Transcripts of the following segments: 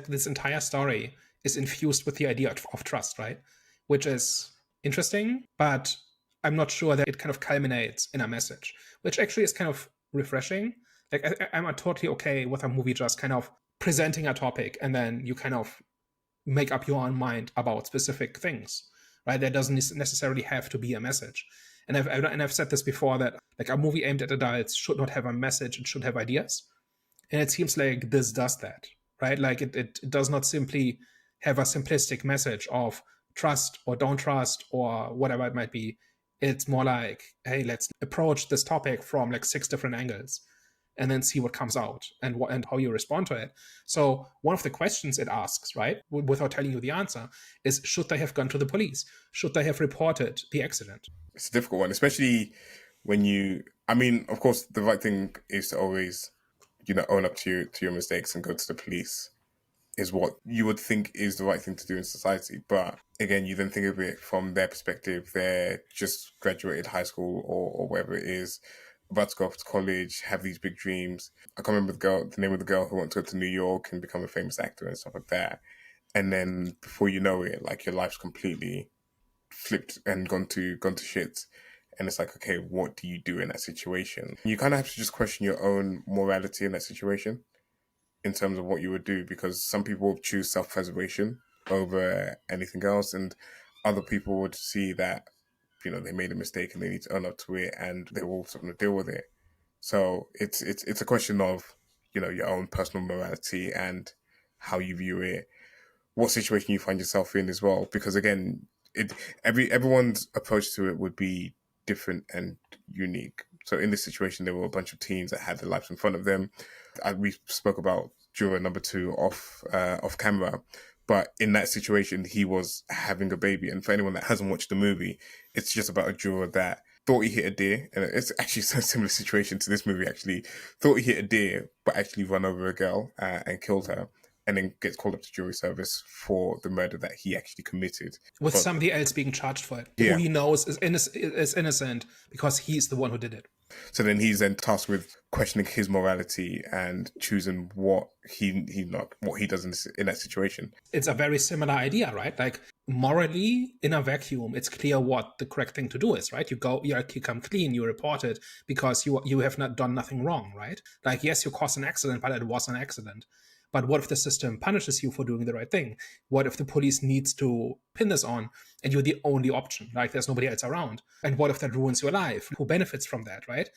this entire story is infused with the idea of trust, right? Which is interesting, but I'm not sure that it kind of culminates in a message, which actually is kind of refreshing. Like I'm totally okay with a movie just kind of presenting a topic and then you kind of make up your own mind about specific things, right? There doesn't necessarily have to be a message. And I've said this before that like a movie aimed at adults should not have a message; it should have ideas. And it seems like this does that, right? Like it does not simply have a simplistic message of trust or don't trust or whatever it might be. It's more like, hey, let's approach this topic from like 6 different angles and then see what comes out and how you respond to it. So one of the questions it asks, right, without telling you the answer, is should they have gone to the police? Should they have reported the accident? It's a difficult one, especially when I mean, of course, the right thing is to always, own up to your mistakes and go to the police is what you would think is the right thing to do in society. But again, you then think of it from their perspective. They're just graduated high school or whatever it is, about to go off to college, have these big dreams. I can't remember the name of the girl who went to go to New York and become a famous actor and stuff like that. And then before you know it, like your life's completely flipped and gone to shit. And it's like, okay, what do you do in that situation? You kind of have to just question your own morality in that situation in terms of what you would do, because some people choose self-preservation over anything else, and other people would see that, they made a mistake and they need to own up to it and they will sort of deal with it. So it's a question of, your own personal morality and how you view it, what situation you find yourself in as well. Because again, everyone's approach to it would be different and unique. So in this situation, there were a bunch of teens that had their lives in front of them. We spoke about juror number 2 off camera, but in that situation, he was having a baby. And for anyone that hasn't watched the movie, it's just about a juror that thought he hit a deer, and it's actually a similar situation to this movie. Actually, thought he hit a deer, but actually run over a girl and killed her, and then gets called up to jury service for the murder that he actually committed. With somebody else being charged for it, yeah, who he knows is innocent because he's the one who did it. So then he's then tasked with questioning his morality and choosing what he does in that situation. It's a very similar idea, right? Like morally, in a vacuum, it's clear what the correct thing to do is, right? You come clean, you report it because you have not done nothing wrong, right? Like yes, you caused an accident, but it was an accident. But what if the system punishes you for doing the right thing? What if the police needs to pin this on and you're the only option? Like there's nobody else around. And what if that ruins your life? Who benefits from that, right?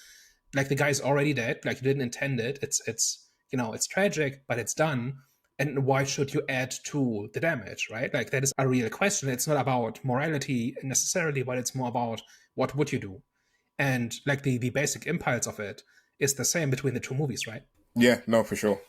Like the guy's already dead. Like you didn't intend it. It's tragic, but it's done. And why should you add to the damage, right? Like that is a real question. It's not about morality necessarily, but it's more about what would you do? And like the basic impulse of it is the same between the two movies, right? Yeah, no, for sure.